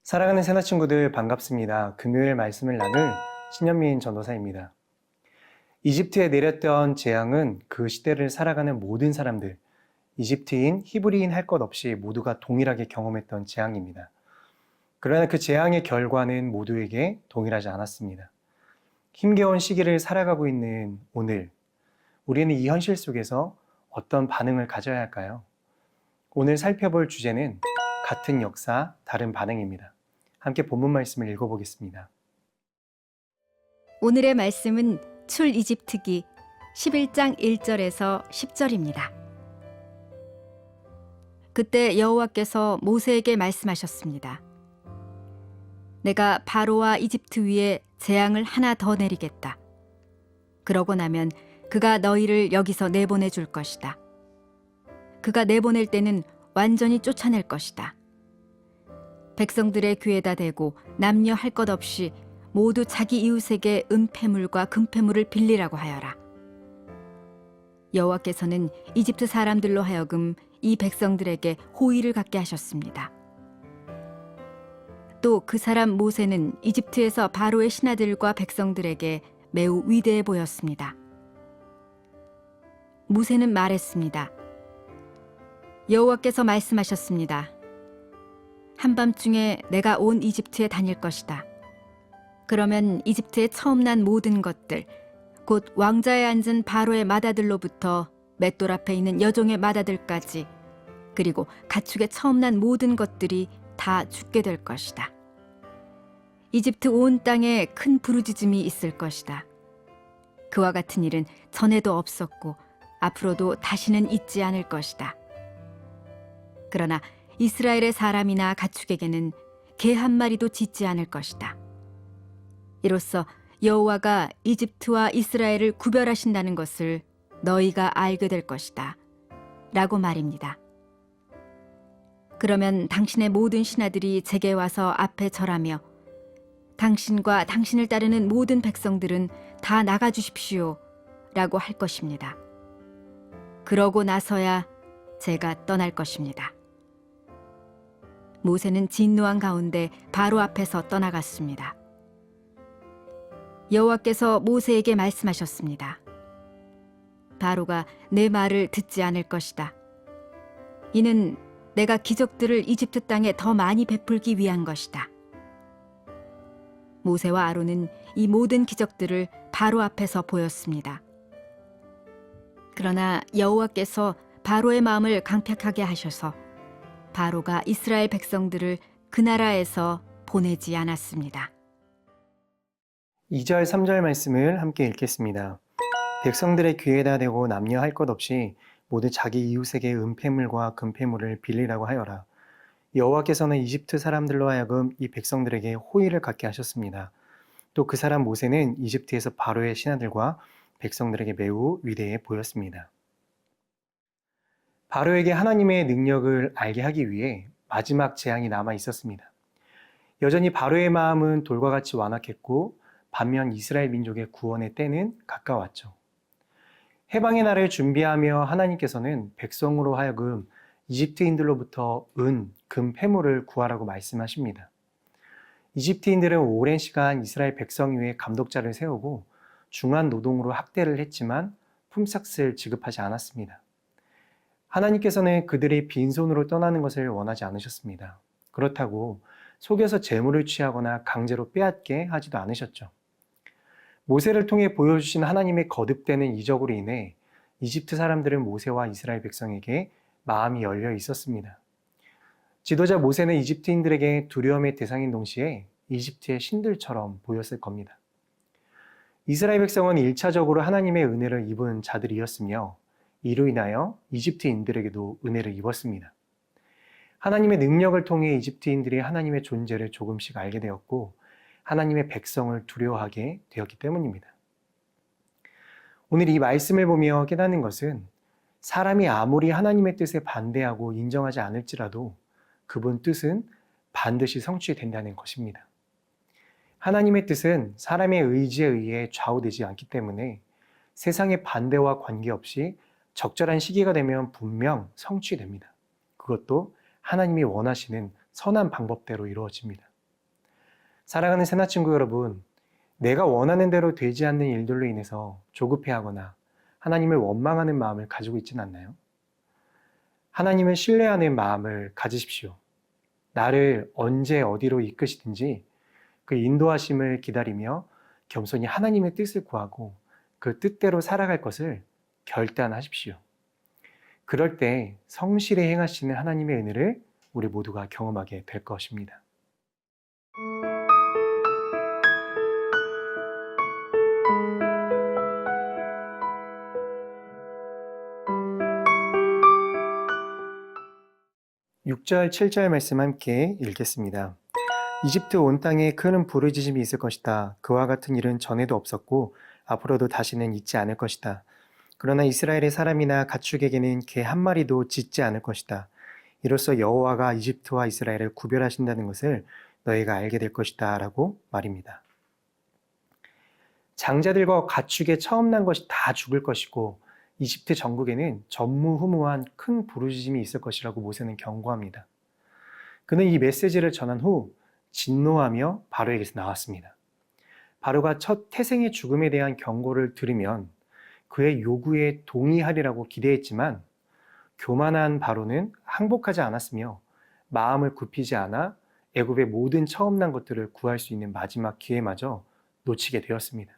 사랑하는 새나 친구들 반갑습니다. 금요일 말씀을 나눌 신현민 전도사입니다. 이집트에 내렸던 재앙은 그 시대를 살아가는 모든 사람들, 이집트인, 히브리인 할 것 없이 모두가 동일하게 경험했던 재앙입니다. 그러나 그 재앙의 결과는 모두에게 동일하지 않았습니다. 힘겨운 시기를 살아가고 있는 오늘, 우리는 이 현실 속에서 어떤 반응을 가져야 할까요? 오늘 살펴볼 주제는 같은 역사, 다른 반응입니다. 함께 본문 말씀을 읽어보겠습니다. 오늘의 말씀은 출이집트기 11장 1절에서 10절입니다. 그때 여호와께서 모세에게 말씀하셨습니다. 내가 바로와 이집트 위에 재앙을 하나 더 내리겠다. 그러고 나면 그가 너희를 여기서 내보내 줄 것이다. 그가 내보낼 때는 완전히 쫓아낼 것이다. 백성들의 귀에다 대고 남녀 할 것 없이 모두 자기 이웃에게 은폐물과 금폐물을 빌리라고 하여라. 여호와께서는 이집트 사람들로 하여금 이 백성들에게 호의를 갖게 하셨습니다. 또 그 사람 모세는 이집트에서 바로의 신하들과 백성들에게 매우 위대해 보였습니다. 모세는 말했습니다. 여호와께서 말씀하셨습니다. 한밤중에 내가 온 이집트에 다닐 것이다. 그러면 이집트에 처음 난 모든 것들, 곧 왕자에 앉은 바로의 맏아들로부터 맷돌 앞에 있는 여종의 맏아들까지, 그리고 가축에 처음 난 모든 것들이 다 죽게 될 것이다. 이집트 온 땅에 큰 부르짖음이 있을 것이다. 그와 같은 일은 전에도 없었고 앞으로도 다시는 있지 않을 것이다. 그러나 이스라엘의 사람이나 가축에게는 개 한 마리도 짖지 않을 것이다. 이로써 여호와가 이집트와 이스라엘을 구별하신다는 것을 너희가 알게 될 것이다. 라고 말입니다. 그러면 당신의 모든 신하들이 제게 와서 앞에 절하며 당신과 당신을 따르는 모든 백성들은 다 나가주십시오. 라고 할 것입니다. 그러고 나서야 제가 떠날 것입니다. 모세는 진노한 가운데 바로 앞에서 떠나갔습니다. 여호와께서 모세에게 말씀하셨습니다. 바로가 내 말을 듣지 않을 것이다. 이는 내가 기적들을 이집트 땅에 더 많이 베풀기 위한 것이다. 모세와 아론은 이 모든 기적들을 바로 앞에서 보였습니다. 그러나 여호와께서 바로의 마음을 강팍하게 하셔서 바로가 이스라엘 백성들을 그 나라에서 보내지 않았습니다. 2절, 3절 말씀을 함께 읽겠습니다. 백성들의 귀에다 대고 남녀 할 것 없이 모두 자기 이웃에게 은폐물과 금폐물을 빌리라고 하여라. 여호와께서는 이집트 사람들로 하여금 이 백성들에게 호의를 갖게 하셨습니다. 또 그 사람 모세는 이집트에서 바로의 신하들과 백성들에게 매우 위대해 보였습니다. 바로에게 하나님의 능력을 알게 하기 위해 마지막 재앙이 남아 있었습니다. 여전히 바로의 마음은 돌과 같이 완악했고 반면 이스라엘 민족의 구원의 때는 가까웠죠. 해방의 날을 준비하며 하나님께서는 백성으로 하여금 이집트인들로부터 은, 금, 폐물을 구하라고 말씀하십니다. 이집트인들은 오랜 시간 이스라엘 백성 위에 감독자를 세우고 중한 노동으로 학대를 했지만 품삯을 지급하지 않았습니다. 하나님께서는 그들이 빈손으로 떠나는 것을 원하지 않으셨습니다. 그렇다고 속여서 재물을 취하거나 강제로 빼앗게 하지도 않으셨죠. 모세를 통해 보여주신 하나님의 거듭되는 이적으로 인해 이집트 사람들은 모세와 이스라엘 백성에게 마음이 열려 있었습니다. 지도자 모세는 이집트인들에게 두려움의 대상인 동시에 이집트의 신들처럼 보였을 겁니다. 이스라엘 백성은 1차적으로 하나님의 은혜를 입은 자들이었으며 이로 인하여 이집트인들에게도 은혜를 입었습니다. 하나님의 능력을 통해 이집트인들이 하나님의 존재를 조금씩 알게 되었고 하나님의 백성을 두려워하게 되었기 때문입니다. 오늘 이 말씀을 보며 깨닫는 것은 사람이 아무리 하나님의 뜻에 반대하고 인정하지 않을지라도 그분 뜻은 반드시 성취된다는 것입니다. 하나님의 뜻은 사람의 의지에 의해 좌우되지 않기 때문에 세상의 반대와 관계없이 적절한 시기가 되면 분명 성취됩니다. 그것도 하나님이 원하시는 선한 방법대로 이루어집니다. 사랑하는 새나친구 여러분, 내가 원하는 대로 되지 않는 일들로 인해서 조급해하거나 하나님을 원망하는 마음을 가지고 있지는 않나요? 하나님을 신뢰하는 마음을 가지십시오. 나를 언제 어디로 이끄시든지 그 인도하심을 기다리며 겸손히 하나님의 뜻을 구하고 그 뜻대로 살아갈 것을 결단하십시오. 그럴 때 성실히 행하시는 하나님의 은혜를 우리 모두가 경험하게 될 것입니다. 육 절 7절 말씀 함께 읽겠습니다. 이집트 온 땅에 큰 부르짖음이 있을 것이다. 그와 같은 일은 전에도 없었고 앞으로도 다시는 있지 않을 것이다. 그러나 이스라엘의 사람이나 가축에게는 개 한 마리도 짖지 않을 것이다. 이로써 여호와가 이집트와 이스라엘을 구별하신다는 것을 너희가 알게 될 것이다 라고 말입니다. 장자들과 가축에 처음 난 것이 다 죽을 것이고 이집트 전국에는 전무후무한 큰 부르짖음이 있을 것이라고 모세는 경고합니다. 그는 이 메시지를 전한 후 진노하며 바로에게서 나왔습니다. 바로가 첫 태생의 죽음에 대한 경고를 들으면 그의 요구에 동의하리라고 기대했지만 교만한 바로는 항복하지 않았으며 마음을 굽히지 않아 애굽의 모든 처음 난 것들을 구할 수 있는 마지막 기회마저 놓치게 되었습니다.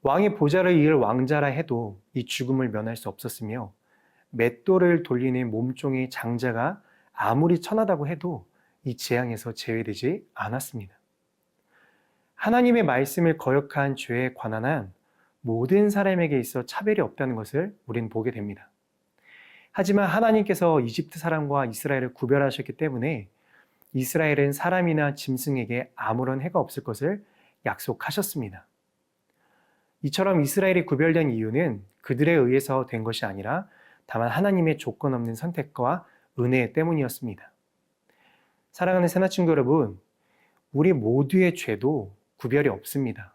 왕의 보좌를 이을 왕자라 해도 이 죽음을 면할 수 없었으며 맷돌을 돌리는 몸종의 장자가 아무리 천하다고 해도 이 재앙에서 제외되지 않았습니다. 하나님의 말씀을 거역한 죄에 관한 한 모든 사람에게 있어 차별이 없다는 것을 우리는 보게 됩니다. 하지만 하나님께서 이집트 사람과 이스라엘을 구별하셨기 때문에 이스라엘은 사람이나 짐승에게 아무런 해가 없을 것을 약속하셨습니다. 이처럼 이스라엘이 구별된 이유는 그들에 의해서 된 것이 아니라 다만 하나님의 조건 없는 선택과 은혜 때문이었습니다. 사랑하는 새나친구 여러분, 우리 모두의 죄도 구별이 없습니다.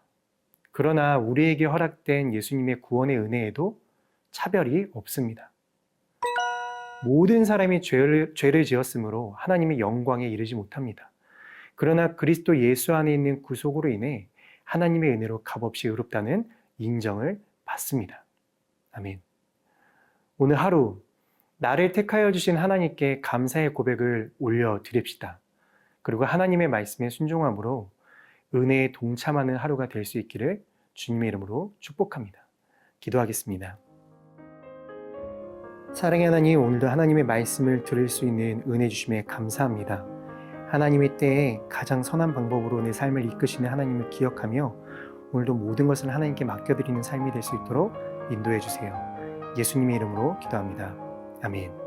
그러나 우리에게 허락된 예수님의 구원의 은혜에도 차별이 없습니다. 모든 사람이 죄를 지었으므로 하나님의 영광에 이르지 못합니다. 그러나 그리스도 예수 안에 있는 구속으로 인해 하나님의 은혜로 값없이 의롭다는 인정을 받습니다. 아멘. 오늘 하루 나를 택하여 주신 하나님께 감사의 고백을 올려드립시다. 그리고 하나님의 말씀에 순종함으로 은혜에 동참하는 하루가 될 수 있기를 주님의 이름으로 축복합니다. 기도하겠습니다. 사랑의 하나님, 오늘도 하나님의 말씀을 들을 수 있는 은혜 주심에 감사합니다. 하나님의 때에 가장 선한 방법으로 내 삶을 이끄시는 하나님을 기억하며 오늘도 모든 것을 하나님께 맡겨드리는 삶이 될 수 있도록 인도해 주세요. 예수님의 이름으로 기도합니다. 아멘.